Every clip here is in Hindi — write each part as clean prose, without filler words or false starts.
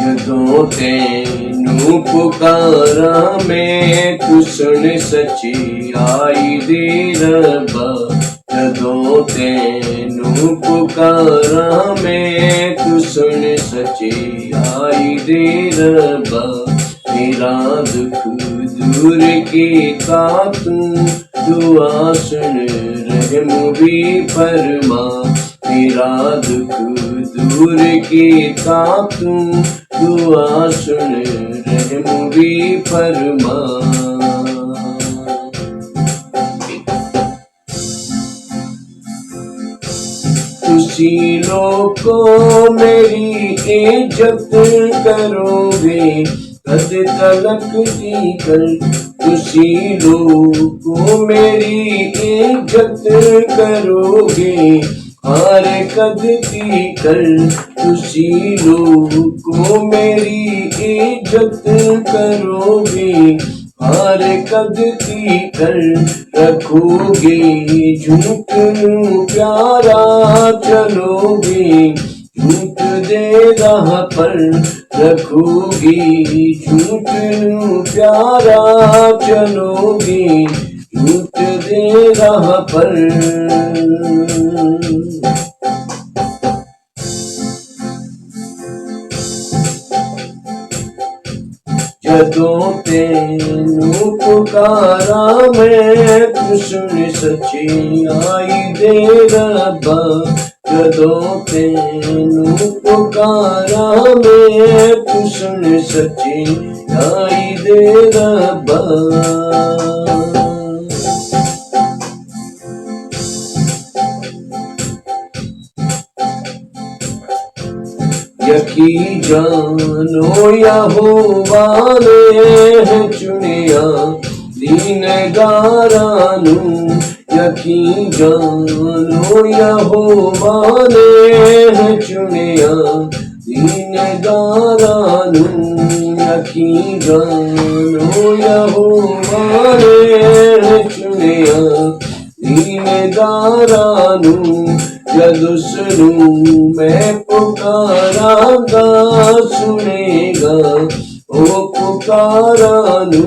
जदों तैनू पुकारा मैं तू सुन सच्ची आई दे रब्बा। जदों तैनू पुकारा मैं तू सुन सच्ची आई दे रब्बा। मेरा दुख दूर कीता तू दुआ सुन रहम भी फरमा। मेरा दुख दूर कीता तू दुआ सुन रहम भी फरमा। तुसी लोगों मेरी इज्जत करोगे कद तलक दी कल। तुसी लोगों मेरी इज्जत करोगे हार कद की कल। तुसी लोगों मेरी इज्जत करोगे हार कद की कल। रखोगे झूठ नू प्यारा चलोगे झूठ दे राह पर। रखोगे झूठ नू प्यारा चलोगे झूठ दे राह पर। जदों तैनू पुकारा मैं तू सुन सच्ची आई दे रब्बा। जदों तैनू पुकारा मैं तू सुन सच्ची आई दे रब्बा। यकी जानो यहोवा ने है चुनिया दीनगारा नू। यकी जानो यहोवा ने है चुनिया दीनगारा नू। यकी जानो यहोवा ने है चुनिया दीनगारा नू। जद सुनू मैं पुकारांगा सुनेगा ओ पुकारा नू।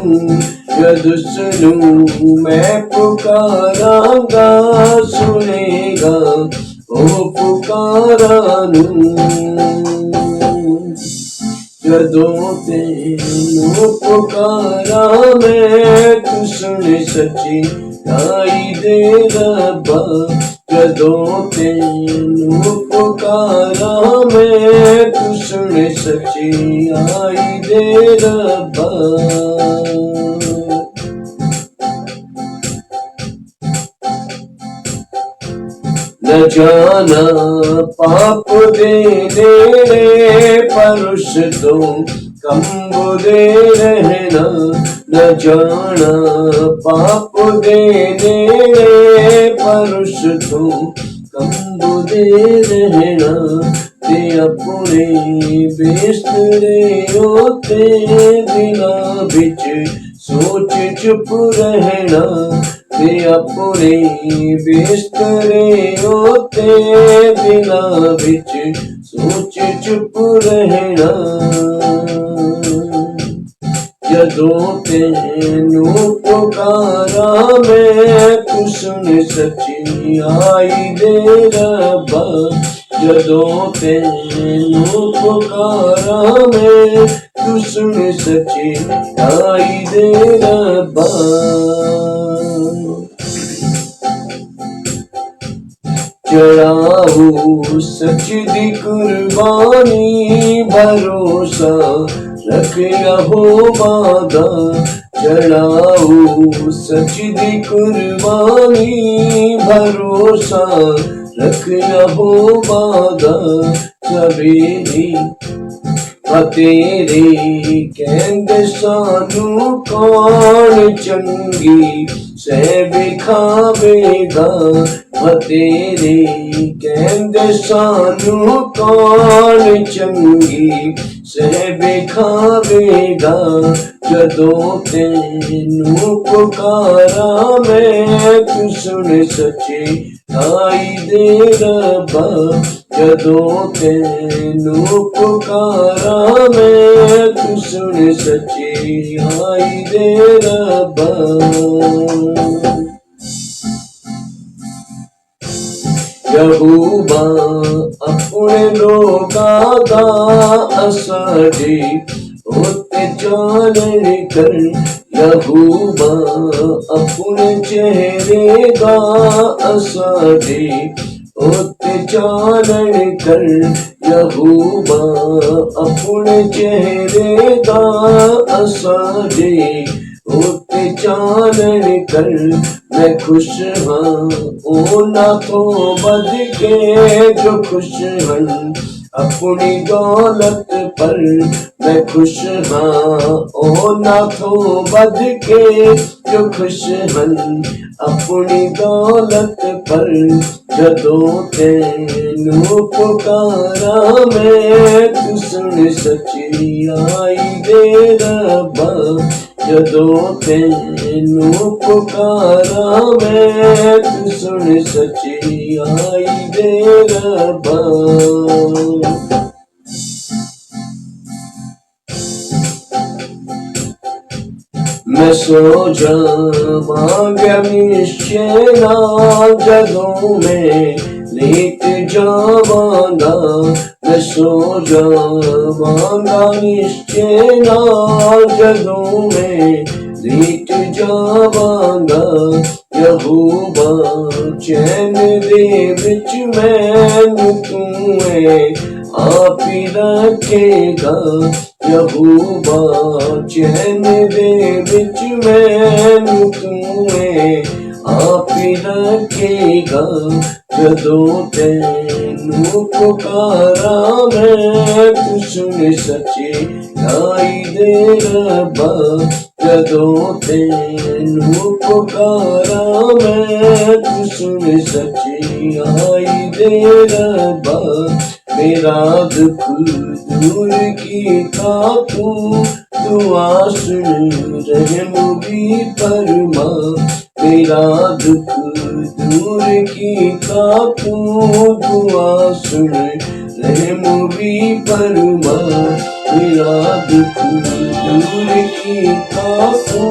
जद सुनू मैं पुकारांगा सुनेगा ओ पुकारा नू। जदों तैनू पुकारा मैं तू सुन सच्ची आई दे रब्बा। जदों तैनू पुकारा मैं तू सुन सच्ची आई दे रब्बा। न जाना पाप दे नेड़े पर उस तो कम बुरे रहना। न जाना पाप दे नेड़े पर उस तो कम बुरे रहना। ते अपने बिस्तरे होते दिना बिच सोच चुप रहना। ते अपने बिस्तरे होते दिना बिच सोच चुप रहना। जदों तैनू पुकारा मैं तू सुन सच्ची आई दे रब्बा। जदों तैनू पुकारा मैं तू सुन सच्ची आई दे रब्बा। चढ़ाओ सच दी कुर्बानी भरोसा रख यहोवा दा। चढ़ाओ सच दी कुर्बानी भरोसा रख यहोवा दा। सवेरे तेरे कहंदे सानू कौन चंगी सह विखावेगा। तेरे कहंदे सानू कौन चंगी सह विखावेगा जदों तेनू पुकारा मैं तू सुन सच्चे आई दे रब्बा जदों तेनू पुकारा मैं तू सुन सच्चे आई दे रब्बा यहूबा अपने लोगां दा असाडे उत्ते चानण कर यहूबा अपने चेहरे दा असाडे उत्ते चानण कर यहूबा अपने चेहरे दा असाडे उत्ते चानण कर मैं खुश हाँ ओना तो बद के जो खुश हन अपनी दौलत पर मैं खुश हाँ ओना तो बद के जो खुश हन अपनी दौलत पर जदों तेनू पुकारा मैं तू सुन सच्ची आई दे रब्बा जदों तेनू पुकारा मैं तू सुन सच्ची आई दे रब्बा मैं सो जावांगा निश्चय नाल जदों मैं लेट जावांगा मैं सो जावांगा निश्चय नाल जदों मैं लेट जावांगा यहूबा चैन दे विच मैनू तू है आप ही रखेगा यहूबा चैन दे विच मैनू तू है आप ही रखेगा जदों तेनू पुकारा मैं तू सुन सच्चे आई दे रब्बा जदों तेनू पुकारा मैं तू सुन सच्ची आई दे रब्बा मेरा दुख दूर कीता तू दुआ सुन रहम भी फरमा मेरा दुख दूर कीता तू दुआ सुन रहम भी फरमा मेरा दुख दूर कीता तू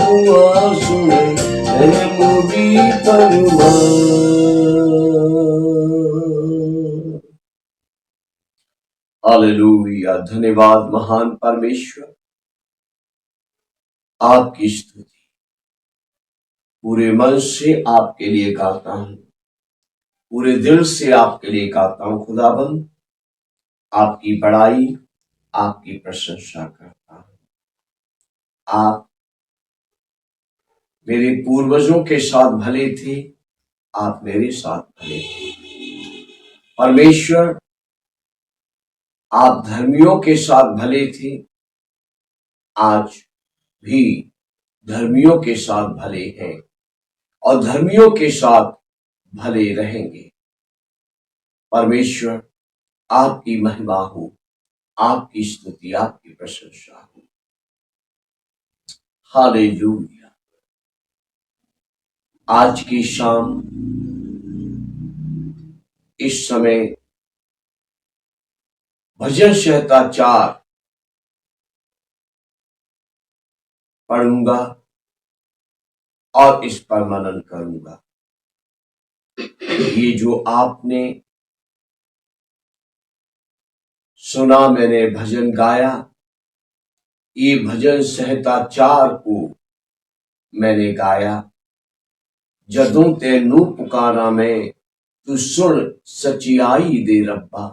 दुआ सुन रहम भी फरमा हालेलुया धन्यवाद महान परमेश्वर आपकी स्तुति पूरे मन से आपके लिए गाता हूं पूरे दिल से आपके लिए गाता हूं खुदाबंद आपकी बड़ाई आपकी प्रशंसा करता हूं आप मेरे पूर्वजों के साथ भले थे आप मेरे साथ भले थे परमेश्वर आप धर्मियों के साथ भले थे आज भी धर्मियों के साथ भले हैं और धर्मियों के साथ भले रहेंगे परमेश्वर आपकी महिमा हो आपकी स्तुति आपकी प्रशंसा हो हालेलुया आज की शाम इस समय भजन संहिता 4 पढ़ूंगा और इस पर मनन करूंगा ये जो आपने सुना मैंने भजन गाया ये भजन संहिता 4 को मैंने गाया जदों तेनू पुकारा मैं तू सुन सच्चाई दे रब्बा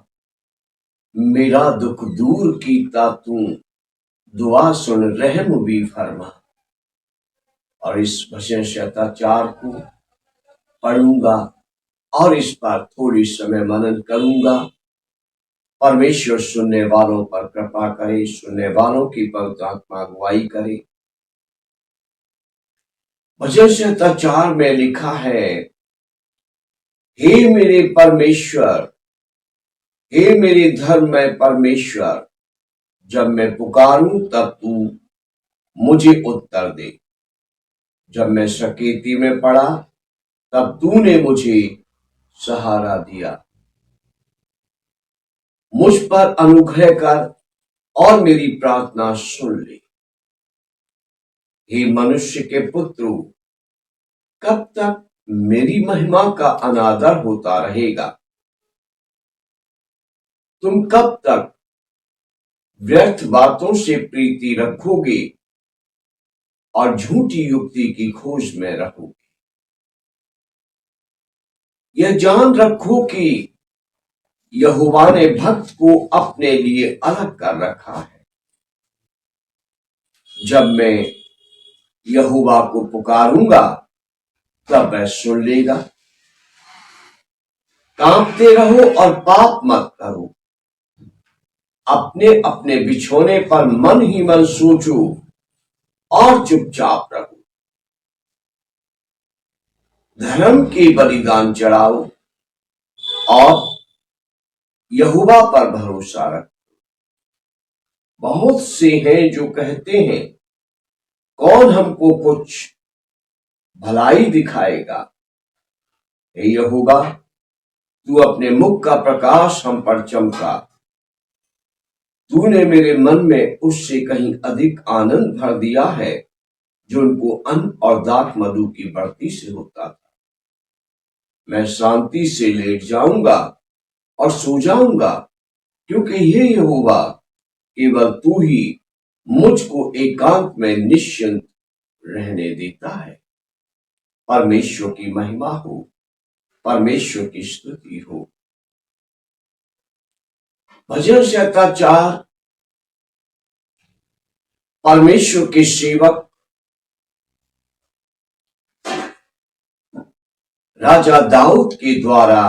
मेरा दुख दूर कीता तू दुआ सुन रहम भी फरमा और इस भजन संहिता 4 को पढ़ूंगा और इस पर थोड़ी समय मनन करूंगा परमेश्वर सुनने वालों पर कृपा करे सुनने वालों की पवित्र आत्मा अगुवाई करे भजन संहिता 4 में लिखा है हे मेरे परमेश्वर, हे मेरे धर्ममय परमेश्वर, जब मैं पुकारूं तब तू मुझे उत्तर दे। जब मैं सकेती में पड़ा तब तूने मुझे सहारा दिया। मुझ पर अनुग्रह कर और मेरी प्रार्थना सुन ले। हे मनुष्य के पुत्र, कब तक मेरी महिमा का अनादर होता रहेगा? तुम कब तक व्यर्थ बातों से प्रीति रखोगे और झूठी युक्ति की खोज में रहोगे? यह जान रखो कि यहोवा ने भक्त को अपने लिए अलग कर रखा है। जब मैं यहोवा को पुकारूंगा तब वह सुन लेगा। कांपते रहो और पाप मत करो। अपने अपने बिछोने पर मन ही मन सोचो और चुपचाप रहो। धर्म के बलिदान चढ़ाओ और यहोवा पर भरोसा रखो। बहुत से हैं जो कहते हैं, कौन हमको कुछ भलाई दिखाएगा? हे यहोवा, तू अपने मुख का प्रकाश हम पर चमका। तूने मेरे मन में उससे कहीं अधिक आनंद भर दिया है जो उनको अन्न और दाख मधु की बढ़ती से होता था। मैं शांति से लेट जाऊंगा और सो जाऊंगा, क्योंकि हे यहोवा, केवल तू ही मुझको एकांत में निश्चिंत रहने देता है। परमेश्वर की महिमा हो, परमेश्वर की स्तुति हो। भजन संहिता 4। परमेश्वर के सेवक राजा दाऊद के द्वारा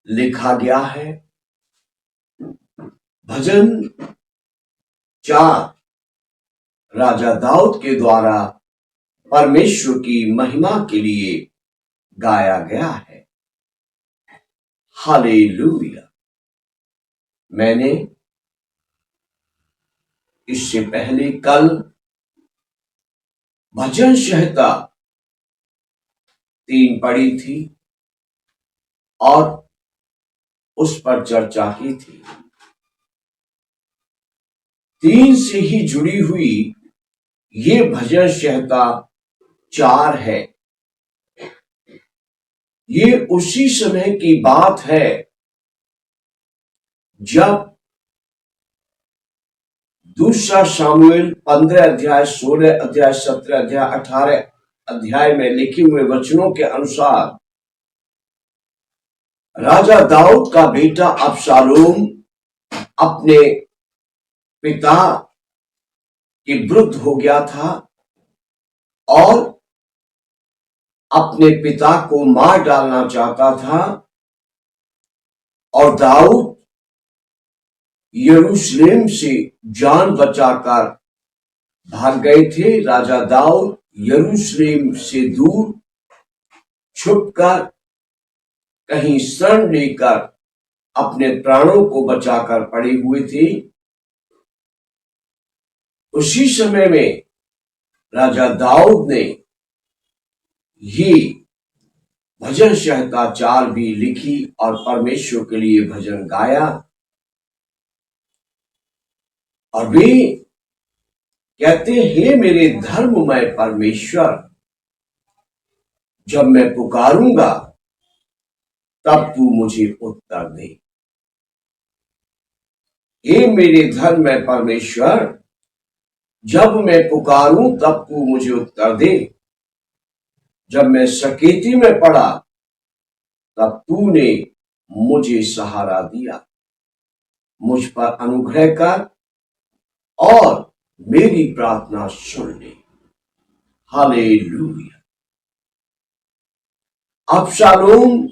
लिखा गया है। भजन 4 राजा दाऊद के द्वारा परमेश्वर की महिमा के लिए गाया गया है। हालेलुया। मैंने इससे पहले कल भजन संहिता 3 पढ़ी थी और उस पर चर्चा की थी। 3 से ही जुड़ी हुई ये भजन संहिता 4 है। ये उसी समय की बात है जब दूसरा शामुएल 15 अध्याय, 16 अध्याय, 17 अध्याय, 18 अध्याय में लिखे हुए वचनों के अनुसार राजा दाऊद का बेटा अबशालोम अपने पिता के विरुद्ध हो गया था और अपने पिता को मार डालना चाहता था। और दाऊद यरूशलेम से जान बचाकर भाग गए थे। राजा दाऊद यरूशलेम से दूर छुपकर कहीं शरण लेकर अपने प्राणों को बचाकर पड़े हुए थे। उसी समय में राजा दाऊद ने ये भजन संहिता 4 भी लिखी और परमेश्वर के लिए भजन गाया। और वे कहते हैं, हे मेरे धर्ममय परमेश्वर, जब मैं पुकारूंगा तब तू मुझे उत्तर दे। हे मेरे धर्ममय परमेश्वर, जब मैं पुकारूं तब तू मुझे उत्तर दे। जब मैं सकेती में पड़ा तब तूने मुझे सहारा दिया। मुझ पर अनुग्रह कर और मेरी प्रार्थना सुन ले। हालेलुया। अबशालोम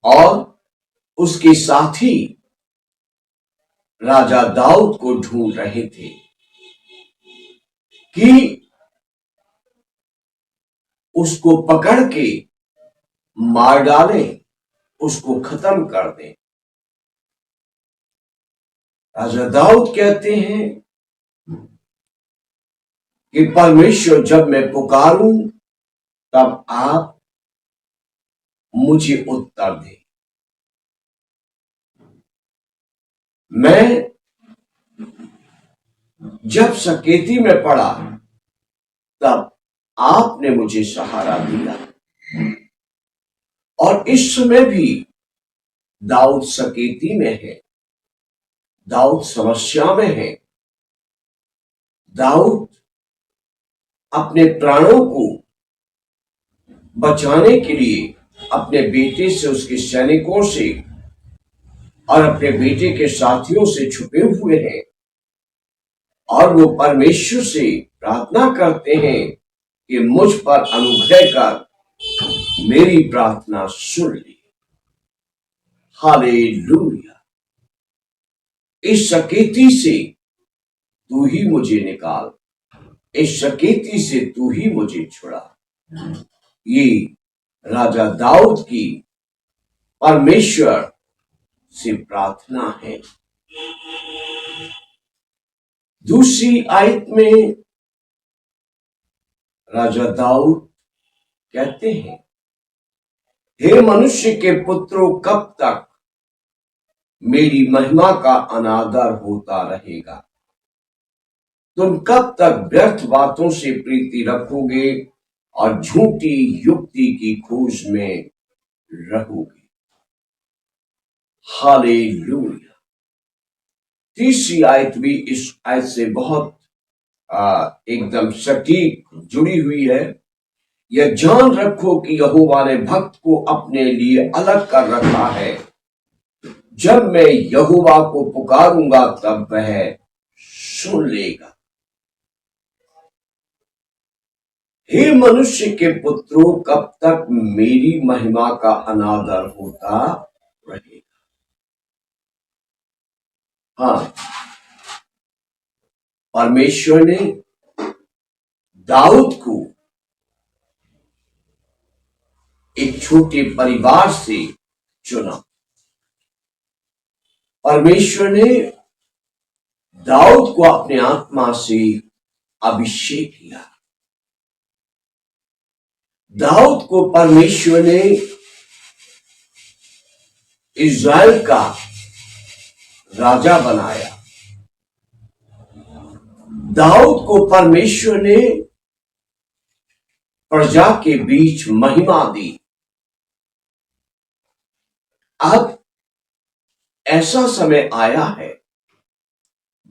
और उसके साथी राजा दाऊद को ढूंढ रहे थे कि उसको पकड़ के मार डालें, उसको खत्म कर दें। राजा दाऊद कहते हैं कि परमेश्वर, जब मैं पुकारूं तब आप मुझे उत्तर दें। मैं जब सकेती में पड़ा तब आपने मुझे सहारा दिया। और इस समय भी दाऊद सकेती में है, दाऊद समस्या में है, दाऊद अपने प्राणों को बचाने के लिए अपने बेटे से, उसके सैनिकों से और अपने बेटे के साथियों से छुपे हुए हैं। और वो परमेश्वर से प्रार्थना करते हैं कि मुझ पर अनुग्रह कर मेरी प्रार्थना सुन ले। हालेलुया। इस सकेती से तू ही मुझे निकाल, इस सकेती से तू ही मुझे छुड़ा। ये राजा दाऊद की परमेश्वर से प्रार्थना है। दूसरी आयत में राजा दाऊद कहते हैं, हे मनुष्य के पुत्रों, कब तक मेरी महिमा का अनादर होता रहेगा? तुम कब तक व्यर्थ बातों से प्रीति रखोगे और झूठी युक्ति की खोज में रहोगे? हालेलुया। तीसरी आयत भी इस आयत से बहुत एकदम सटीक जुड़ी हुई है। यह जान रखो कि यहोवा ने भक्त को अपने लिए अलग कर रखा है। जब मैं यहोवा को पुकारूंगा तब वह सुन लेगा। हे मनुष्य के पुत्रों, कब तक मेरी महिमा का अनादर होता रहेगा? हाँ, परमेश्वर ने दाऊद को एक छोटे परिवार से चुना। परमेश्वर ने दाऊद को अपने आत्मा से अभिषेक किया। दाऊद को परमेश्वर ने इज़राइल का राजा बनाया। दाऊद को परमेश्वर ने प्रजा के बीच महिमा दी। अब ऐसा समय आया है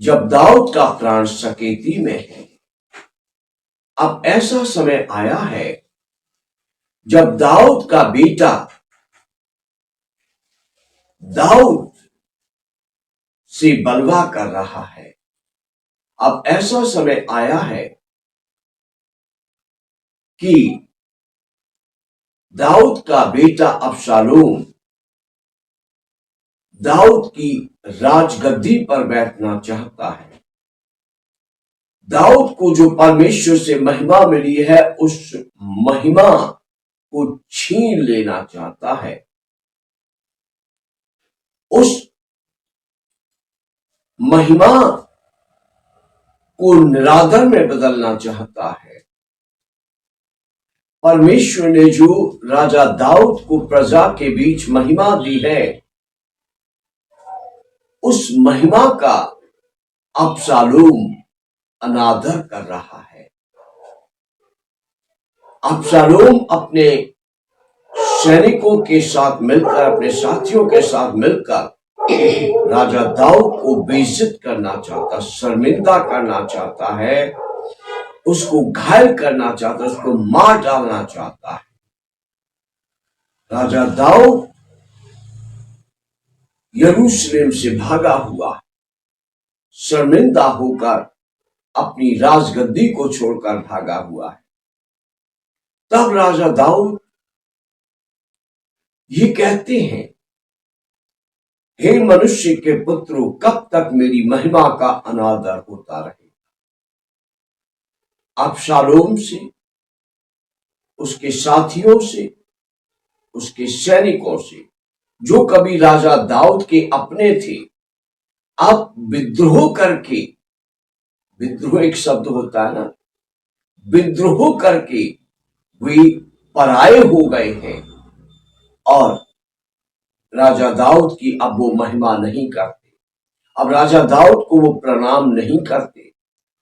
जब दाऊद का प्राण सकेती में है। अब ऐसा समय आया है जब दाऊद का बेटा दाऊद से बलवा कर रहा है। अब ऐसा समय आया है कि दाऊद का बेटा अबशालोम दाऊद की राजगद्दी पर बैठना चाहता है। दाऊद को जो परमेश्वर से महिमा मिली है, उस महिमा को छीन लेना चाहता है, उस महिमा को निरादर में बदलना चाहता है। परमेश्वर ने जो राजा दाऊद को प्रजा के बीच महिमा दी है, उस महिमा का अबशालोम अनादर कर रहा है। अबशालोम अपने सैनिकों के साथ मिलकर, अपने साथियों के साथ मिलकर राजा दाऊद को बेइज्जत करना चाहता, शर्मिंदा करना चाहता है, उसको घायल करना चाहता, उसको मार डालना चाहता है। राजा दाऊद यरूशलेम से भागा हुआ, शर्मिंदा होकर अपनी राजगद्दी को छोड़कर भागा हुआ है। तब राजा दाऊद ये कहते हैं, हे मनुष्य के पुत्रों, कब तक मेरी महिमा का अनादर होता रहेगा? अबशालोम से, उसके साथियों से, उसके सैनिकों से, जो कभी राजा दाऊद के अपने थे, अब विद्रोह करके, विद्रोह एक शब्द होता है ना, विद्रोह करके वे पराये हो गए हैं और राजा दाऊद की अब वो महिमा नहीं करते। अब राजा दाऊद को वो प्रणाम नहीं करते,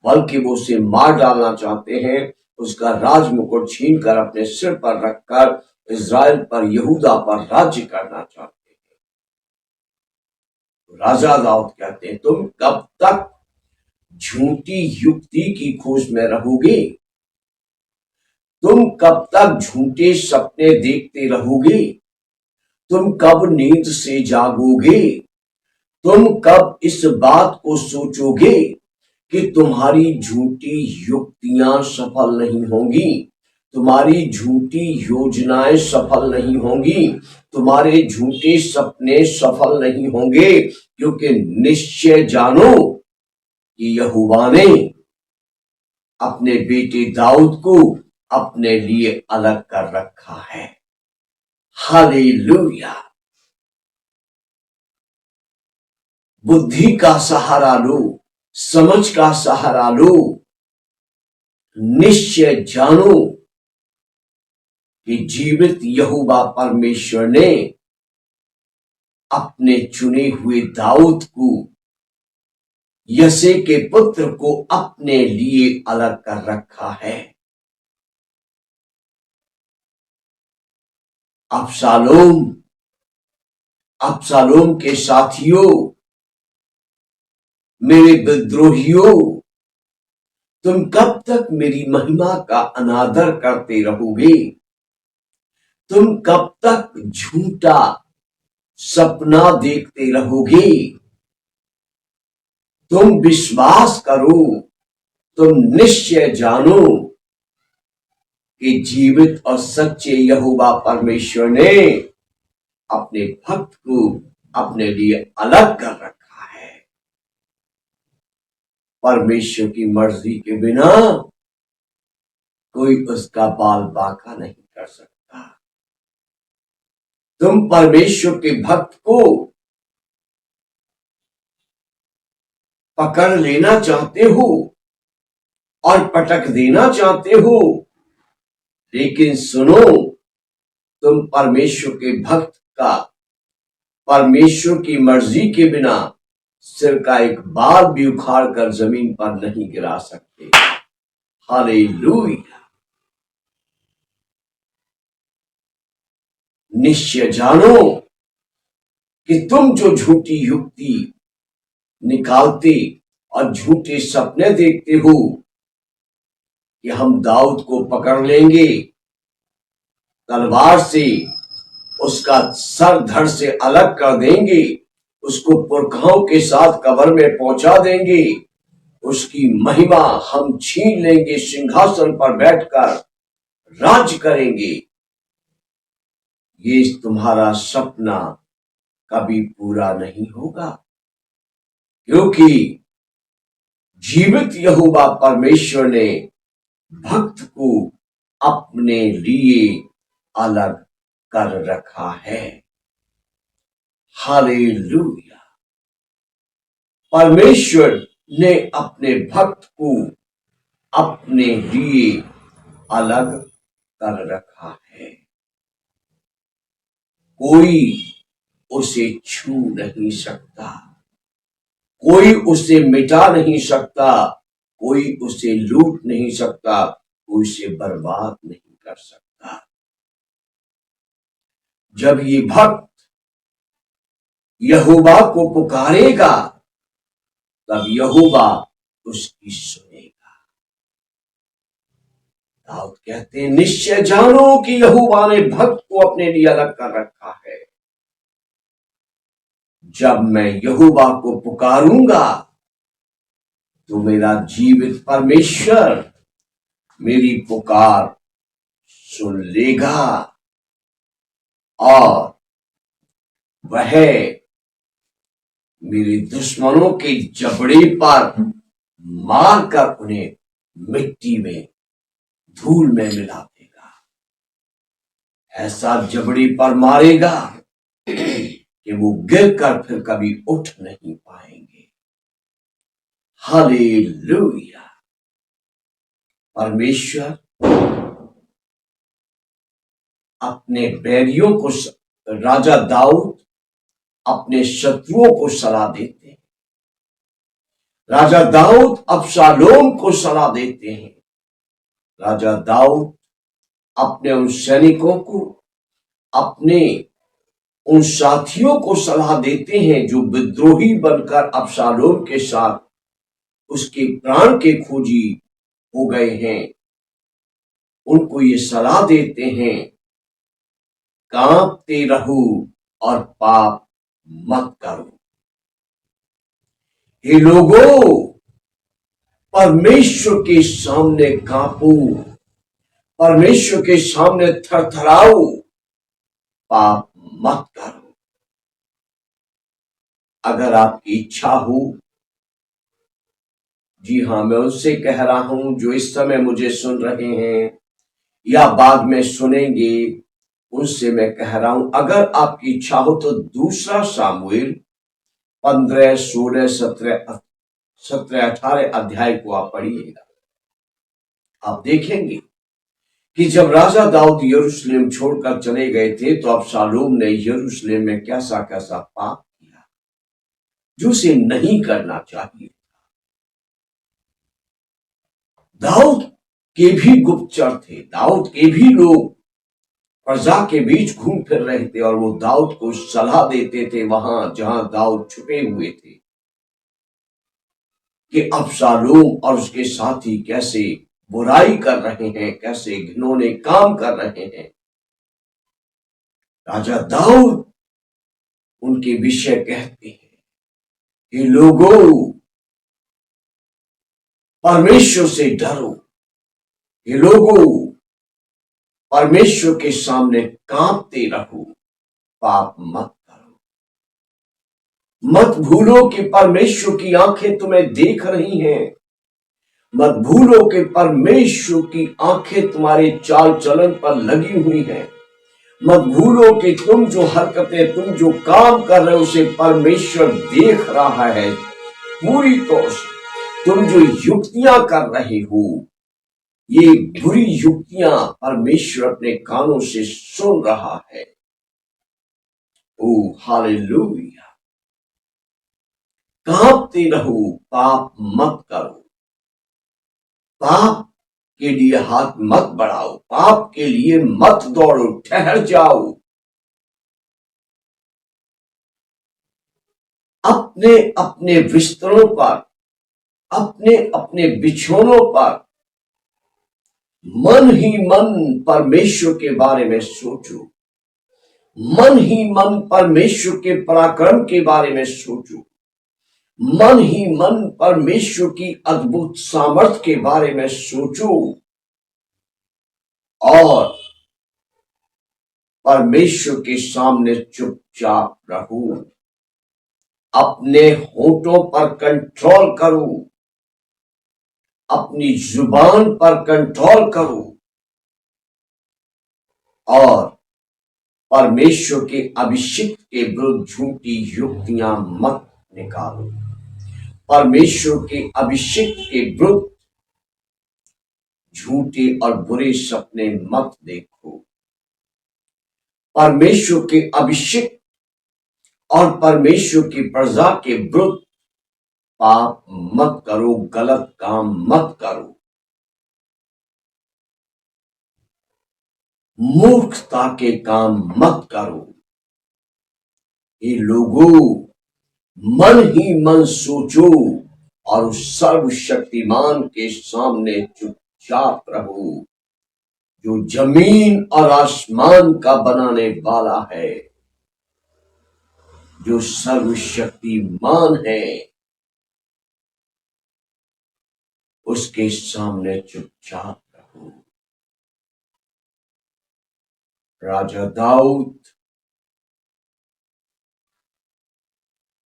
बल्कि वो उसे मार डालना चाहते हैं, उसका राज मुकुट छीन कर अपने सिर पर रखकर इज़राइल पर, यहूदा पर राज्य करना चाहते हैं। तो राजा दाऊद कहते हैं, तुम कब तक झूठी युक्ति की खोज में रहोगे? तुम कब तक झूठे सपने देखते रहोगे? तुम कब नींद से जागोगे? तुम कब इस बात को सोचोगे कि तुम्हारी झूठी युक्तियां सफल नहीं होंगी, तुम्हारी झूठी योजनाएं सफल नहीं होंगी, तुम्हारे झूठे सपने सफल नहीं होंगे, क्योंकि निश्चय जानो कि यहोवा ने अपने बेटे दाऊद को अपने लिए अलग कर रखा है। हालेलुया। बुद्धि का सहारा लो, समझ का सहारा लो, निश्चय जानो कि जीवित यहोवा परमेश्वर ने अपने चुने हुए दाऊद को, यसे के पुत्र को अपने लिए अलग कर रखा है। अबशालोम के साथियों, मेरे विद्रोहियों, तुम कब तक मेरी महिमा का अनादर करते रहोगे? तुम कब तक झूठा सपना देखते रहोगे? तुम विश्वास करो, तुम निश्चय जानो कि जीवित और सच्चे यहोवा परमेश्वर ने अपने भक्त को अपने लिए अलग कर रखा है। परमेश्वर की मर्जी के बिना कोई उसका बाल बांका नहीं कर सकता। तुम परमेश्वर के भक्त को पकड़ लेना चाहते हो और पटक देना चाहते हो, लेकिन सुनो, तुम परमेश्वर के भक्त का परमेश्वर की मर्जी के बिना सिर का एक बाल भी उखाड़ कर जमीन पर नहीं गिरा सकते। हालेलुया। निश्चय जानो कि तुम जो झूठी युक्ति निकालते और झूठे सपने देखते हो कि हम दाऊद को पकड़ लेंगे, तलवार से उसका सर धड़ से अलग कर देंगे, उसको पुरखाओं के साथ कब्र में पहुंचा देंगे, उसकी महिमा हम छीन लेंगे, सिंहासन पर बैठकर राज करेंगे, ये तुम्हारा सपना कभी पूरा नहीं होगा। क्योंकि जीवित यहोवा परमेश्वर ने भक्त को अपने लिए अलग कर रखा है। हालेलुया। परमेश्वर ने अपने भक्त को अपने लिए अलग कर रखा है। कोई उसे छू नहीं सकता, कोई उसे मिटा नहीं सकता, कोई उसे लूट नहीं सकता, कोई उसे बर्बाद नहीं कर सकता। जब ये भक्त यहोवा को पुकारेगा, तब यहोवा उसकी सुनेगा। दाऊद कहते हैं, निश्चय जानो कि यहोवा ने भक्त को अपने लिए अलग कर रखा है। जब मैं यहोवा को पुकारूंगा तो मेरा जीवित परमेश्वर मेरी पुकार सुन लेगा और वह मेरे दुश्मनों के जबड़े पर मारकर उन्हें मिट्टी में, धूल में मिला देगा। ऐसा जबड़ी पर मारेगा कि वो गिर कर फिर कभी उठ नहीं पाएंगे। हालेलुया। परमेश्वर अपने बैरियों को, राजा दाऊद अपने शत्रुओं को सलाह देते हैं। राजा दाऊद अबशालोम को सलाह देते हैं। राजा दाऊद अपने उन सैनिकों को, अपने उन साथियों को सलाह देते हैं जो विद्रोही बनकर अबशालोम के साथ उसके प्राण के खोजी हो गए हैं। उनको ये सलाह देते हैं, कांपते रहो और पाप मत करो। हे लोगों, परमेश्वर के सामने कांपो, परमेश्वर के सामने थरथराओ, पाप मत करो। अगर आपकी इच्छा हो, जी हां, मैं उससे कह रहा हूं जो इस समय मुझे सुन रहे हैं या बाद में सुनेंगे, उनसे मैं कह रहा हूं, अगर आपकी इच्छा हो तो दूसरा सामुएल 15, 16, 17, 18 अध्याय को आप पढ़िएगा। आप देखेंगे कि जब राजा दाऊद यरूशलेम छोड़कर चले गए थे तो अबशालोम ने यरूशलेम में कैसा कैसा पाप किया जो उसे नहीं करना चाहिए। दाऊद के भी गुप्तचर थे, दाऊद के भी लोग प्रजा के बीच घूम फिर रहे थे और वो दाऊद को सलाह देते थे वहां जहां दाऊद छुपे हुए थे कि अबशालोम और उसके साथी कैसे बुराई कर रहे हैं, कैसे घिनौने काम कर रहे हैं। राजा दाऊद उनके विषय कहते हैं कि लोगों, परमेश्वर से डरो। ये लोगों, परमेश्वर के सामने कांपते रहो, पाप मत करो। मत भूलो कि परमेश्वर की आंखें तुम्हें देख रही हैं। मत भूलो कि परमेश्वर की आंखें तुम्हारे चाल चलन पर लगी हुई हैं। मत भूलो कि तुम जो हरकतें, तुम जो काम कर रहे हो उसे परमेश्वर देख रहा है पूरी तौर से। तुम जो युक्तियां कर रहे हो, ये बुरी युक्तियां परमेश्वर अपने कानों से सुन रहा है। ओ हालेलुया। कांपते रहो, पाप मत करो। पाप के लिए हाथ मत बढ़ाओ, पाप के लिए मत दौड़ो, ठहर जाओ। अपने अपने बिस्तरों पर, अपने अपने बिछौनों पर मन ही मन परमेश्वर के बारे में सोचो। मन ही मन परमेश्वर के पराक्रम के बारे में सोचो। मन ही मन परमेश्वर की अद्भुत सामर्थ के बारे में सोचो और परमेश्वर के सामने चुपचाप रहो। अपने होठों पर कंट्रोल करो, अपनी जुबान पर कंट्रोल करो और परमेश्वर के अभिषिक्त के विरुद्ध झूठी युक्तियां मत निकालो। परमेश्वर के अभिषिक्त के विरुद्ध झूठे और बुरे सपने मत देखो। परमेश्वर के अभिषिक्त और परमेश्वर की प्रजा के विरुद्ध पाप मत करो, गलत काम मत करो। मूर्खता के काम मत करो। ये लोगों, मन ही मन सोचो और उस सर्वशक्तिमान के सामने चुपचाप रहो जो जमीन और आसमान का बनाने वाला है, जो सर्वशक्तिमान है। उसके सामने चुपचाप रहो। राजा दाऊद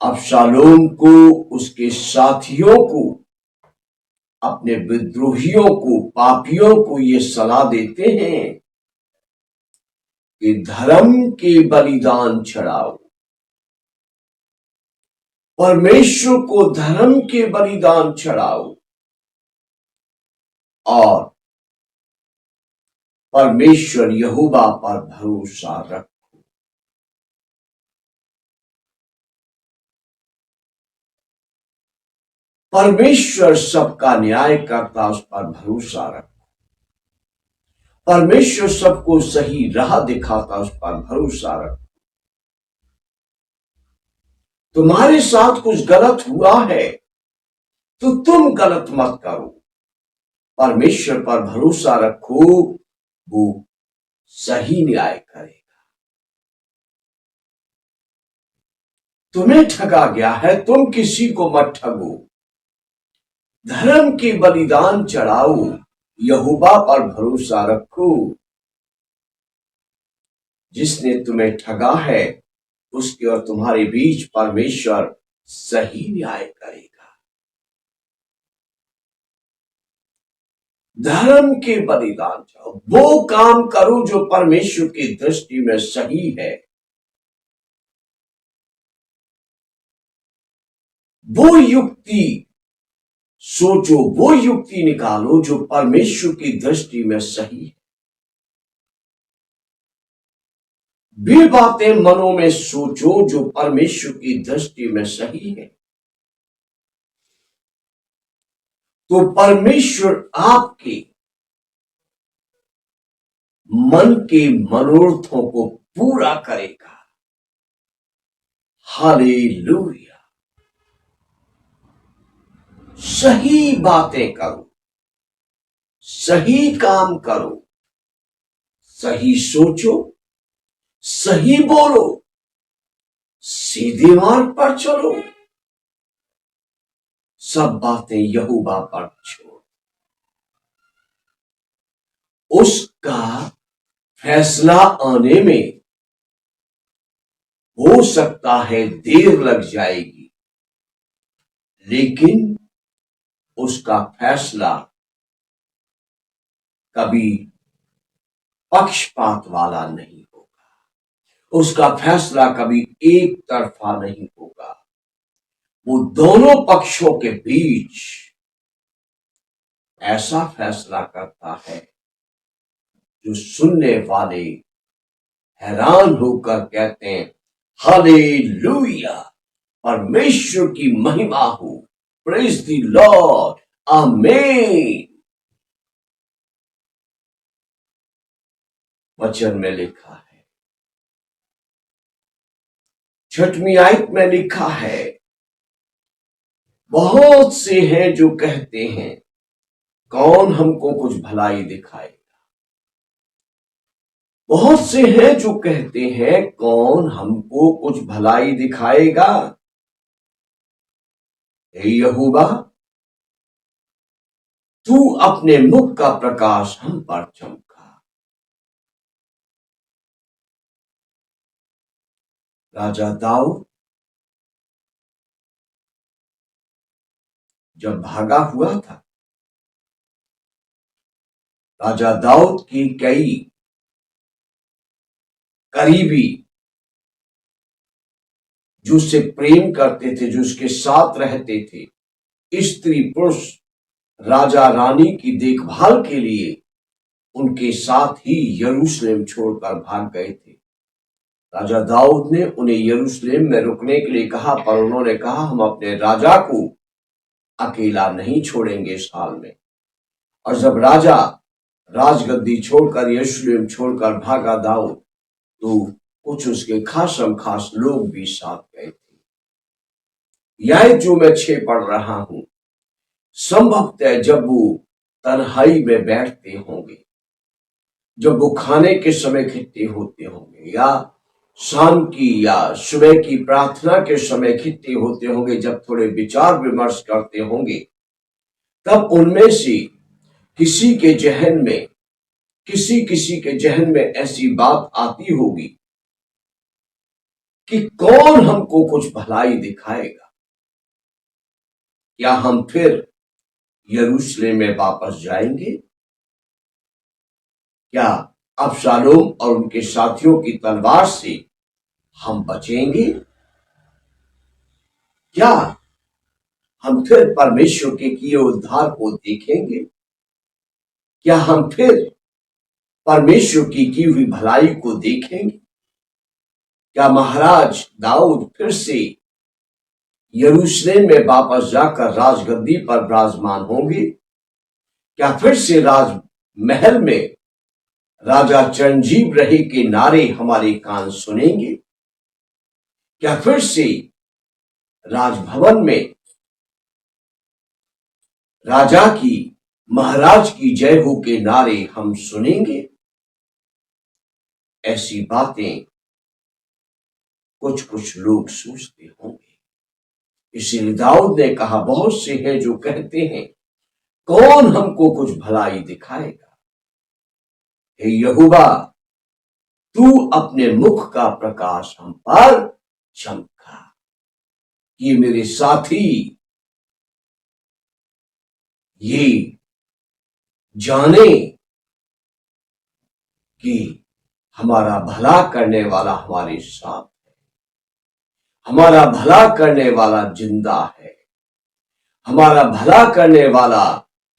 अबशालोम को, उसके साथियों को, अपने विद्रोहियों को, पापियों को ये सलाह देते हैं कि धर्म के बलिदान चढ़ाओ। परमेश्वर को धर्म के बलिदान चढ़ाओ और परमेश्वर यहोवा पर भरोसा रखो। परमेश्वर सबका न्याय करता, उस पर भरोसा रखो। परमेश्वर सबको सही राह दिखाता, उस पर भरोसा रखो। तुम्हारे साथ कुछ गलत हुआ है तो तुम गलत मत करो, परमेश्वर पर भरोसा रखो, वो सही न्याय करेगा। तुम्हें ठगा गया है, तुम किसी को मत ठगो। धर्म के बलिदान चढ़ाओ, यहोवा पर भरोसा रखो। जिसने तुम्हें ठगा है उसके और तुम्हारे बीच परमेश्वर सही न्याय करेगा। धर्म के बलिदान चाहो, वो काम करो जो परमेश्वर की दृष्टि में सही है। वो युक्ति सोचो, वो युक्ति निकालो जो परमेश्वर की दृष्टि में सही है। वे बातें मनों में सोचो जो परमेश्वर की दृष्टि में सही है। तो परमेश्वर आपके मन के मनोरथों को पूरा करेगा। हालेलुया। सही बातें करो, सही काम करो, सही सोचो, सही बोलो, सीधे मार्ग पर चलो। सब बातें यहोवा पर छोड़। उसका फैसला आने में हो सकता है देर लग जाएगी, लेकिन उसका फैसला कभी पक्षपात वाला नहीं होगा। उसका फैसला कभी एक तरफा नहीं होगा। वो दोनों पक्षों के बीच ऐसा फैसला करता है जो सुनने वाले हैरान होकर कहते हैं, हालेलुया, परमेश्वर की महिमा हो, प्रेज द लॉर्ड, आमीन। वचन में लिखा है, 6वीं आयत में लिखा है, बहुत से हैं जो कहते हैं कौन हमको कुछ भलाई दिखाएगा। बहुत से हैं जो कहते हैं कौन हमको कुछ भलाई दिखाएगा। हे यहोवा, तू अपने मुख का प्रकाश हम पर चमका। राजा दाऊद जब भागा हुआ था, राजा दाऊद की कई करीबी जो उससे प्रेम करते थे, जो उसके साथ रहते थे, स्त्री पुरुष राजा रानी की देखभाल के लिए उनके साथ ही यरूशलेम छोड़कर भाग गए थे। राजा दाऊद ने उन्हें यरूशलेम में रुकने के लिए कहा, पर उन्होंने कहा हम अपने राजा को अकेला नहीं छोड़ेंगे इस हाल में। और जब राजा राजगद्दी छोड़कर यरूशलेम छोड़कर भागा दाऊद, तो कुछ उसके खासम खास लोग भी साथ गए थे। यह जो मैं 6 पढ़ रहा हूं, संभवतः जब वो तन्हाई में बैठते होंगे, जब वो खाने के समय इकट्ठे होते होंगे, या शाम की या सुबह की प्रार्थना के समय इकट्ठे होते होंगे, जब थोड़े विचार विमर्श करते होंगे, तब उनमें से किसी के जहन में ऐसी बात आती होगी कि कौन हमको कुछ भलाई दिखाएगा। क्या हम फिर यरूशलेम में वापस जाएंगे? क्या अबशालोम और उनके साथियों की तलवार से हम बचेंगे? क्या हम फिर परमेश्वर के किए उद्धार को देखेंगे? क्या हम फिर परमेश्वर की हुई भलाई को देखेंगे? क्या महाराज दाऊद फिर से यरूशलेम में वापस जाकर राजगद्दी पर विराजमान होंगे? क्या फिर से राजमहल में राजा चिरंजीव रहे के नारे हमारे कान सुनेंगे? क्या फिर से राजभवन में राजा की महाराज की जय हो के नारे हम सुनेंगे? ऐसी बातें कुछ कुछ लोग सोचते होंगे। इसीलिए दाऊद ने कहा, बहुत से हैं जो कहते हैं, कौन हमको कुछ भलाई दिखाएगा? हे यहोवा, तू अपने मुख का प्रकाश हम पर चमका, कि मेरे साथी ये जाने कि हमारा भला करने वाला हमारे साथ है, हमारा भला करने वाला जिंदा है, हमारा भला करने वाला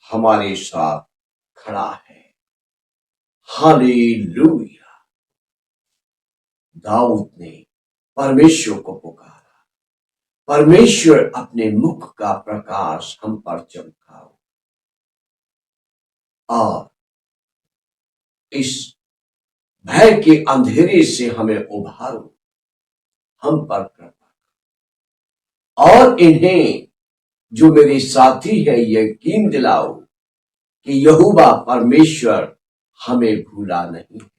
हमारे साथ खड़ा है। हालेलुया। दाऊद ने परमेश्वर को पुकारा, परमेश्वर अपने मुख का प्रकाश हम पर चमकाओ और इस भय के अंधेरे से हमें उभारो, हम पर कृपा, और इन्हें जो मेरे साथी है यकीन दिलाओ कि यहोवा परमेश्वर हमें भूला नहीं है,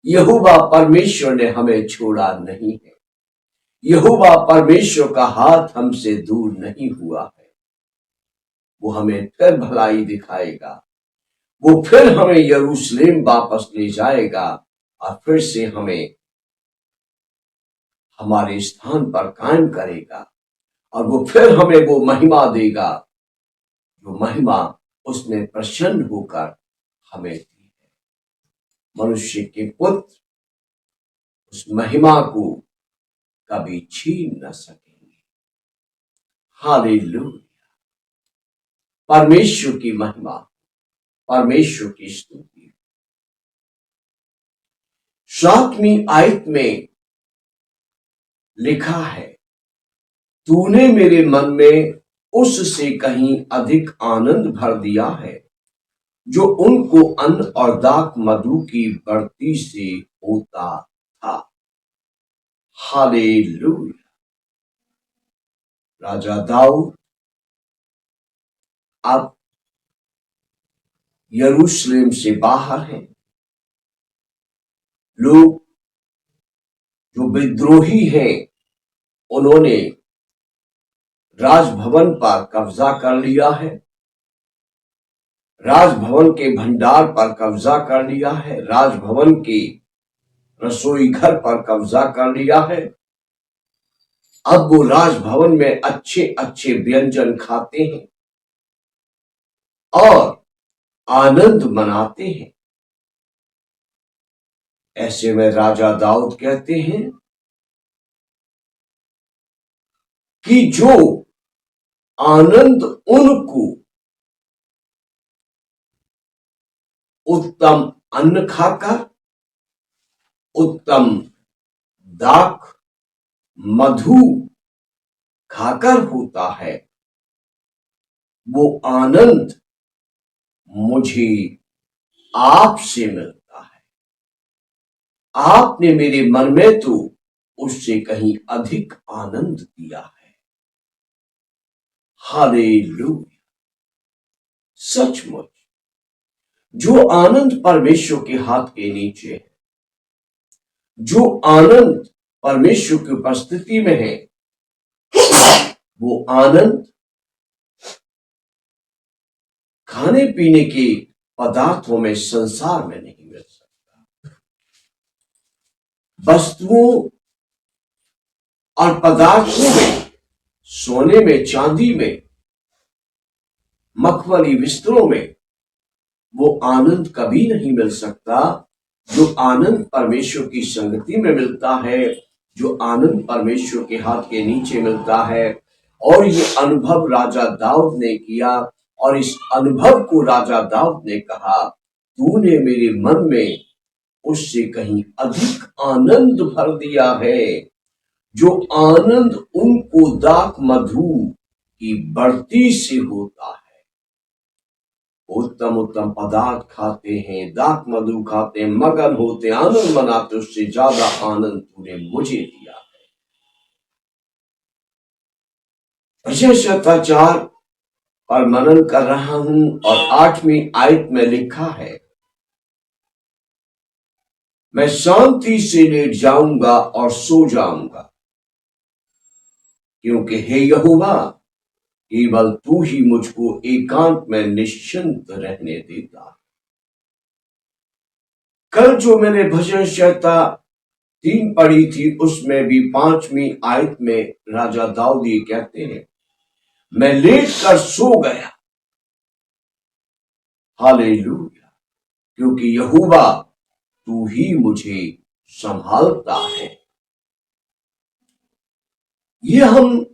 यहोवा परमेश्वर ने हमें छोड़ा नहीं है, यहोवा परमेश्वर का हाथ हमसे दूर नहीं हुआ है। वो हमें फिर भलाई दिखाएगा, वो फिर हमें यरूशलेम वापस ले जाएगा और फिर से हमें हमारे स्थान पर कायम करेगा, और वो फिर हमें वो महिमा देगा जो महिमा उसने प्रसन्न होकर हमें दी है। मनुष्य के पुत्र उस महिमा को कभी छीन न सकेंगे। हालेलुया। परमेश्वर की महिमा, परमेश्वर की स्तुति। 7वीं आयत में लिखा है, तूने मेरे मन में उससे कहीं अधिक आनंद भर दिया है जो उनको अन्न और दाख मधु की बढ़ती से होता था। हालेलुया। राजा दाऊद अब यरूशलेम से बाहर हैं। लोग जो विद्रोही हैं उन्होंने राजभवन पर कब्जा कर लिया है, राजभवन के भंडार पर कब्जा कर लिया है, राजभवन के रसोई घर पर कब्जा कर लिया है। अब वो राजभवन में अच्छे अच्छे व्यंजन खाते हैं और आनंद मनाते हैं। ऐसे में राजा दाऊद कहते हैं कि जो आनंद उनको उत्तम अन्न खाकर, उत्तम दाख मधु खाकर होता है, वो आनंद मुझे आपसे मिलता है। आपने मेरे मन में तो उससे कहीं अधिक आनंद दिया है। हालेलुया। सचमुच जो आनंद परमेश्वर के हाथ के नीचे है, जो आनंद परमेश्वर की उपस्थिति में है, वो आनंद खाने पीने के पदार्थों में संसार में नहीं मिल सकता। वस्तुओं और पदार्थों में, सोने में, चांदी में, मखमली बिस्तरों में वो आनंद कभी नहीं मिल सकता जो आनंद परमेश्वर की संगति में मिलता है, जो आनंद परमेश्वर के हाथ के नीचे मिलता है। और ये अनुभव राजा दाऊद ने किया, और इस अनुभव को राजा दाऊद ने कहा, तूने मेरे मन में उससे कहीं अधिक आनंद भर दिया है, जो आनंद उनको दाख मधु की बढ़ती से होता है। उत्तम उत्तम पदार्थ खाते हैं, दाख मधु खाते हैं, मगन होते, आनंद मनाते, उससे ज्यादा आनंद तूने मुझे दिया है। भजन 4 पर मनन कर रहा हूं, और 8वीं आयत में लिखा है, मैं शांति से लेट जाऊंगा और सो जाऊंगा, क्योंकि हे यहोवा, केवल तू ही मुझको एकांत में निश्चिंत रहने देता। कल जो मैंने भजन संहिता 3 पढ़ी थी, उसमें भी 5वीं आयत में राजा दाऊद ये कहते हैं, मैं लेट कर सो गया, हालेलुया, क्योंकि यहोवा तू ही मुझे संभालता है। ये हम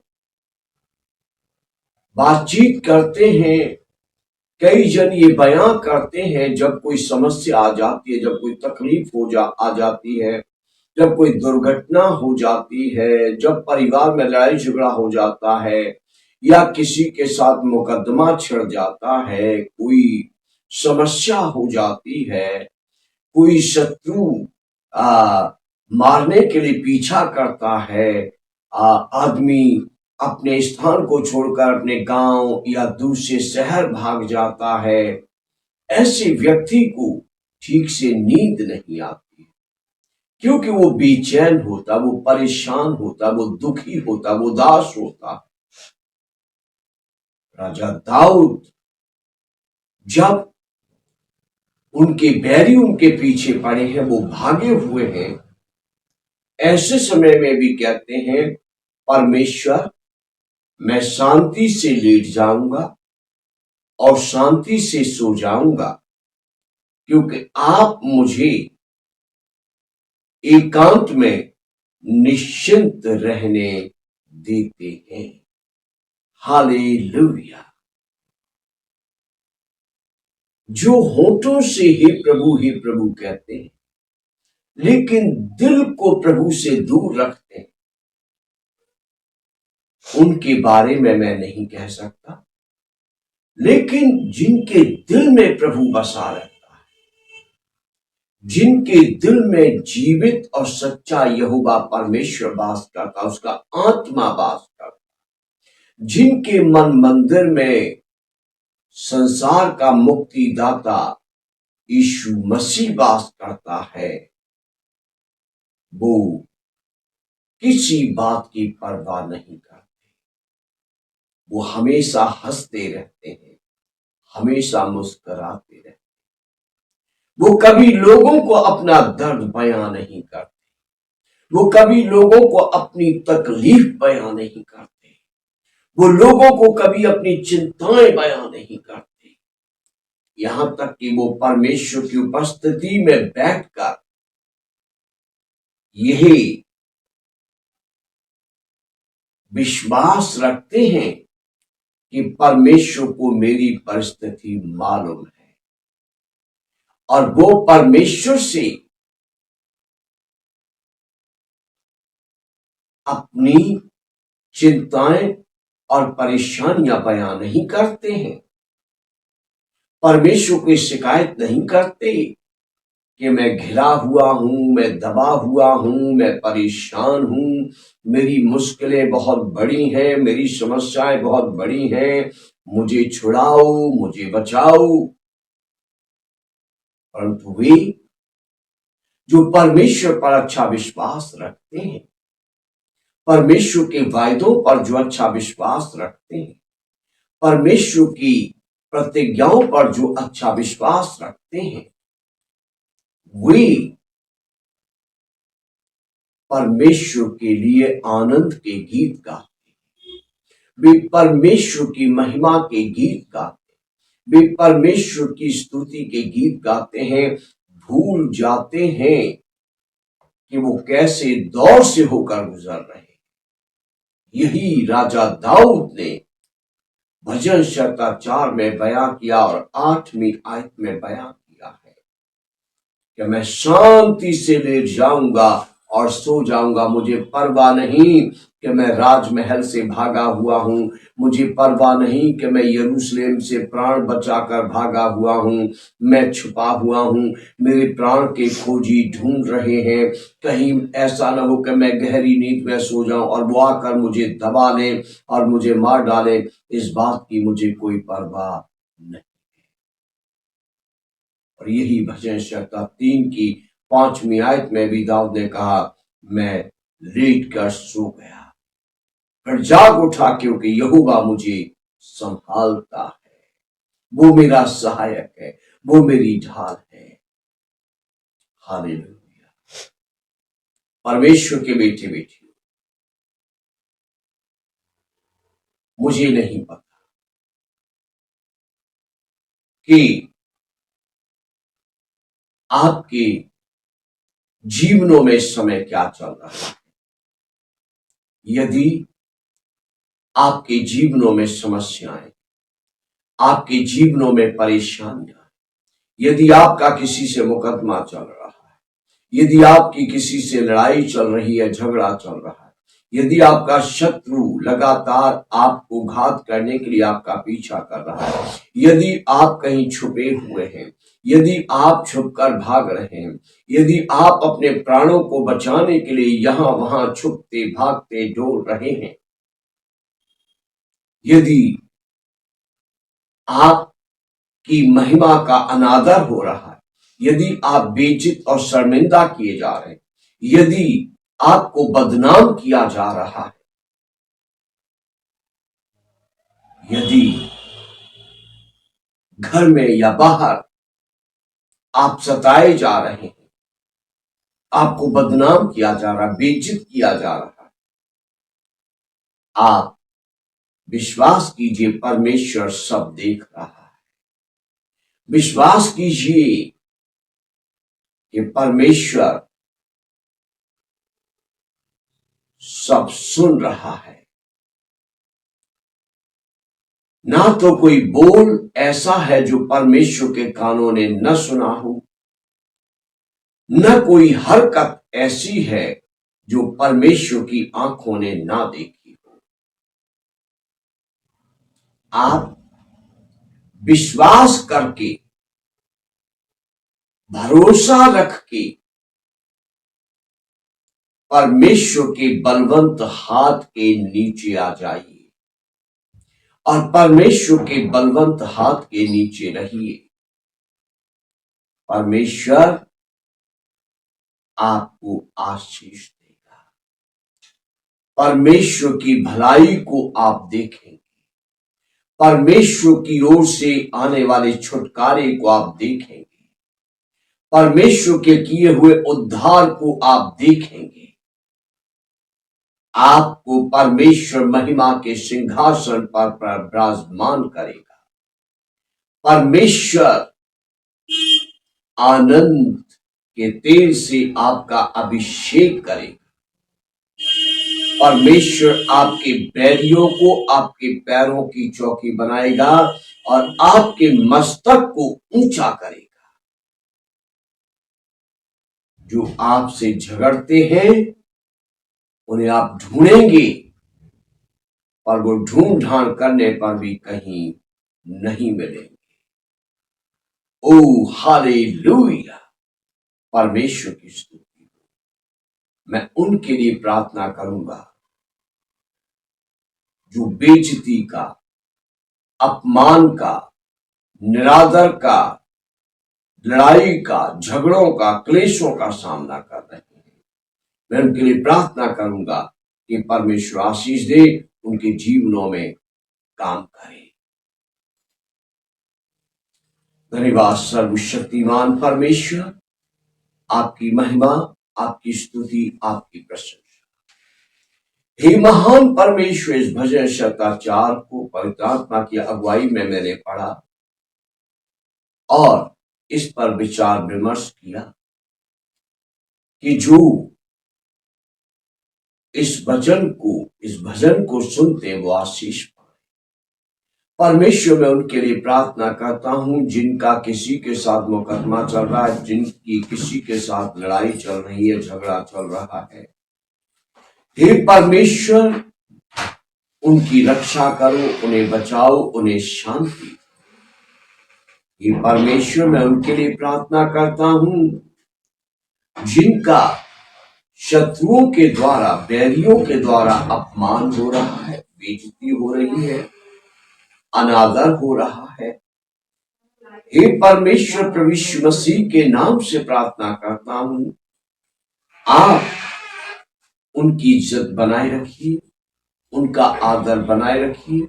बातचीत करते हैं, कई जन ये बयां करते हैं, जब कोई समस्या आ जाती है, जब कोई तकलीफ आ जाती है, जब कोई दुर्घटना हो जाती है, जब परिवार में लड़ाई झगड़ा हो जाता है, या किसी के साथ मुकदमा छिड़ जाता है, कोई समस्या हो जाती है, कोई शत्रु मारने के लिए पीछा करता है, आदमी अपने स्थान को छोड़कर अपने गांव या दूसरे शहर भाग जाता है, ऐसे व्यक्ति को ठीक से नींद नहीं आती, क्योंकि वो बेचैन होता, वो परेशान होता, वो दुखी होता, वो उदास होता। राजा दाऊद जब उनके बैरी उनके पीछे पड़े हैं, वो भागे हुए हैं, ऐसे समय में भी कहते हैं, परमेश्वर, मैं शांति से लेट जाऊंगा और शांति से सो जाऊंगा, क्योंकि आप मुझे एकांत में निश्चिंत रहने देते हैं। हालेलुया। जो होठों से हे प्रभु कहते हैं, लेकिन दिल को प्रभु से दूर रखते हैं, उनके बारे में मैं नहीं कह सकता। लेकिन जिनके दिल में प्रभु बसा रहता है, जिनके दिल में जीवित और सच्चा यहोवा परमेश्वर वास करता, उसका आत्मा वास करता, जिनके मन मंदिर में संसार का मुक्तिदाता यीशु मसीह वास करता है, वो किसी बात की परवाह नहीं करते। वो हमेशा हंसते रहते हैं, हमेशा मुस्कुराते रहते हैं। वो कभी लोगों को अपना दर्द बयां नहीं करते, वो कभी लोगों को अपनी तकलीफ बयां नहीं करते, वो लोगों को कभी अपनी चिंताएं बयां नहीं करते। यहां तक कि वो परमेश्वर की उपस्थिति में बैठकर यही विश्वास रखते हैं कि परमेश्वर को मेरी परिस्थिति मालूम है, और वो परमेश्वर से अपनी चिंताएं और परेशानियां बयान नहीं करते हैं, परमेश्वर की शिकायत नहीं करते कि मैं घिरा हुआ हूं, मैं दबा हुआ हूं, मैं परेशान हूं, मेरी मुश्किलें बहुत बड़ी हैं, मेरी समस्याएं बहुत बड़ी हैं, मुझे छुड़ाओ, मुझे बचाओ। परंतु वे जो परमेश्वर पर अच्छा विश्वास रखते हैं, परमेश्वर के वायदों पर जो अच्छा विश्वास रखते हैं, परमेश्वर की प्रतिज्ञाओं पर जो अच्छा विश्वास रखते हैं, वे परमेश्वर के लिए आनंद के गीत गाते हैं, वे परमेश्वर की महिमा के गीत गाते हैं, वे परमेश्वर की स्तुति के गीत गाते हैं, भूल जाते हैं कि वो कैसे दौर से होकर गुजर रहे हैं। यही राजा दाऊद ने भजन संहिता 4 में बयां किया और 8वीं आयत में बयां किया है कि मैं शांति से लेट जाऊंगा और सो जाऊंगा। मुझे परवाह नहीं कि मैं राजमहल से भागा हुआ हूं, मुझे परवाह नहीं कि मैं यरूशलेम से प्राण बचाकर भागा हुआ हूं, मैं छुपा हुआ हूं, मेरे प्राण के खोजी ढूंढ रहे हैं। कहीं ऐसा ना हो कि मैं गहरी नींद में सो जाऊं और वो आकर मुझे दबा लें और मुझे मार डालें। इस बात की मुझे कोई परवाह नहीं। और यही भजन संहिता 3 की 5वीं आयत में भी दाऊद ने कहा, मैं लेट कर सो गया फिर जाग उठा क्योंकि यहोवा मुझे संभालता है, वो मेरा सहायक है, वो मेरी ढाल है। हालेलुया। परमेश्वर के बेटे बेटी, मुझे नहीं पता कि आपके जीवनों में इस समय क्या चल रहा है। यदि आपके जीवनों में समस्याएं, आपके जीवनों में परेशानियां, यदि आपका किसी से मुकदमा चल रहा है, यदि आपकी किसी से लड़ाई चल रही है, झगड़ा चल रहा है, यदि आपका शत्रु लगातार आपको घात करने के लिए आपका पीछा कर रहा है, यदि आप कहीं छुपे हुए हैं, यदि आप छुपकर भाग रहे हैं, यदि आप अपने प्राणों को बचाने के लिए यहां वहां छुपते भागते डोल रहे हैं, यदि आपकी महिमा का अनादर हो रहा है, यदि आप बेइज्जत और शर्मिंदा किए जा रहे हैं, यदि आपको बदनाम किया जा रहा है, यदि घर में या बाहर आप सताए जा रहे हैं, आपको बदनाम किया जा रहा है, बेइज्जत किया जा रहा है, आप विश्वास कीजिए परमेश्वर सब देख रहा है। विश्वास कीजिए कि परमेश्वर सब सुन रहा है। ना तो कोई बोल ऐसा है जो परमेश्वर के कानों ने न सुना हो, न कोई हरकत ऐसी है जो परमेश्वर की आंखों ने ना देखी हो। आप विश्वास करके, भरोसा रख के परमेश्वर के बलवंत हाथ के नीचे आ जाइए और परमेश्वर के बलवंत हाथ के नीचे रहिए। परमेश्वर आपको आशीष देगा। परमेश्वर की भलाई को आप देखेंगे, परमेश्वर की ओर से आने वाले छुटकारे को आप देखेंगे, परमेश्वर के किए हुए उद्धार को आप देखेंगे। आपको परमेश्वर महिमा के सिंहासन पर विराजमान करेगा। परमेश्वर आनंद के तेल से आपका अभिषेक करेगा। परमेश्वर आपके बैरियों को आपके पैरों की चौकी बनाएगा और आपके मस्तक को ऊंचा करेगा। जो आपसे झगड़ते हैं उन्हें आप ढूंढेंगे, और वो ढूंढ ढांड करने पर भी कहीं नहीं मिलेंगे। ओ हालेलुया, परमेश्वर की स्तुति। मैं उनके लिए प्रार्थना करूंगा जो बेइज्जती का, अपमान का, निरादर का, लड़ाई का, झगड़ों का, क्लेशों का सामना कर रहे हैं। मैं उनके लिए प्रार्थना करूंगा कि परमेश्वर आशीष दे, उनके जीवनों में काम करे। धन्यवाद सर्वशक्तिमान परमेश्वर, आपकी महिमा, आपकी स्तुति, आपकी प्रशंसा। हे महान परमेश्वर, इस भजन संहिता 4 को पवित्र आत्मा की अगुवाई में मैंने पढ़ा। और इस पर विचार विमर्श किया कि जो इस भजन को सुनते वो आशीष पाए। परमेश्वर मैं उनके लिए प्रार्थना करता हूं जिनका किसी के साथ मुकदमा चल रहा है, जिनकी किसी के साथ लड़ाई चल रही है, झगड़ा चल रहा है। हे परमेश्वर, उनकी रक्षा करो, उन्हें बचाओ, उन्हें शांति। हे परमेश्वर मैं उनके लिए प्रार्थना करता हूं जिनका शत्रुओं के द्वारा, बैरियों के द्वारा अपमान हो रहा है, बेइज्जती हो रही है, अनादर हो रहा है। हे परमेश्वर, प्रभु यीशु मसीह के नाम से प्रार्थना करता हूं, आप उनकी इज्जत बनाए रखिए, उनका आदर बनाए रखिए,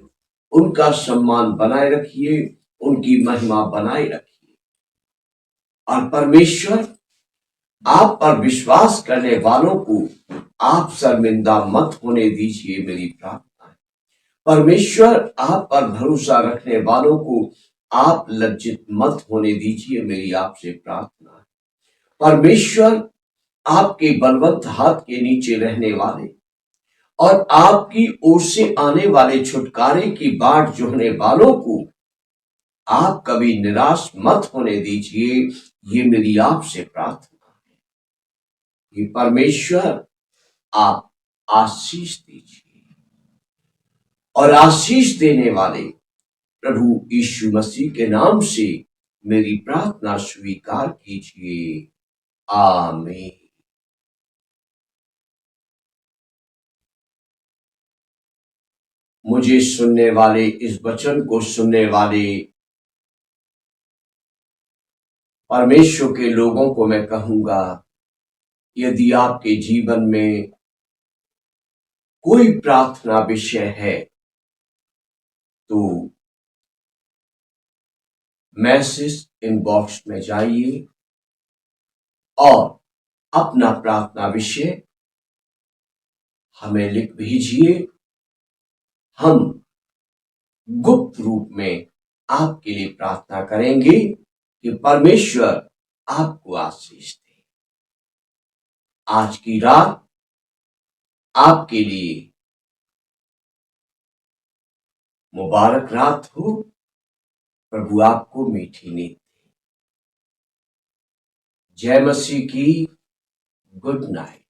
उनका सम्मान बनाए रखिए, उनकी महिमा बनाए रखिए। और परमेश्वर, आप पर विश्वास करने वालों को आप शर्मिंदा मत होने दीजिए, मेरी प्रार्थना है। परमेश्वर, आप पर भरोसा रखने वालों को आप लज्जित मत होने दीजिए, मेरी आपसे प्रार्थना है। परमेश्वर, आपके बलवंत हाथ के नीचे रहने वाले और आपकी ओर से आने वाले छुटकारे की बाट जोहने वालों को आप कभी निराश मत होने दीजिए, ये मेरी आपसे प्रार्थना है। ये परमेश्वर, आप आशीष दीजिए और आशीष देने वाले प्रभु यीशु मसीह के नाम से मेरी प्रार्थना स्वीकार कीजिए। आमीन। मुझे सुनने वाले, इस वचन को सुनने वाले परमेश्वर के लोगों को मैं कहूंगा, यदि आपके जीवन में कोई प्रार्थना विषय है तो मैसेज इनबॉक्स में जाइए और अपना प्रार्थना विषय हमें लिख भेजिए। हम गुप्त रूप में आपके लिए प्रार्थना करेंगे कि परमेश्वर आपको आशीष दे। आज की रात आपके लिए मुबारक रात हो। प्रभु आपको मीठी नींद दे। जय मसीह की। Good night.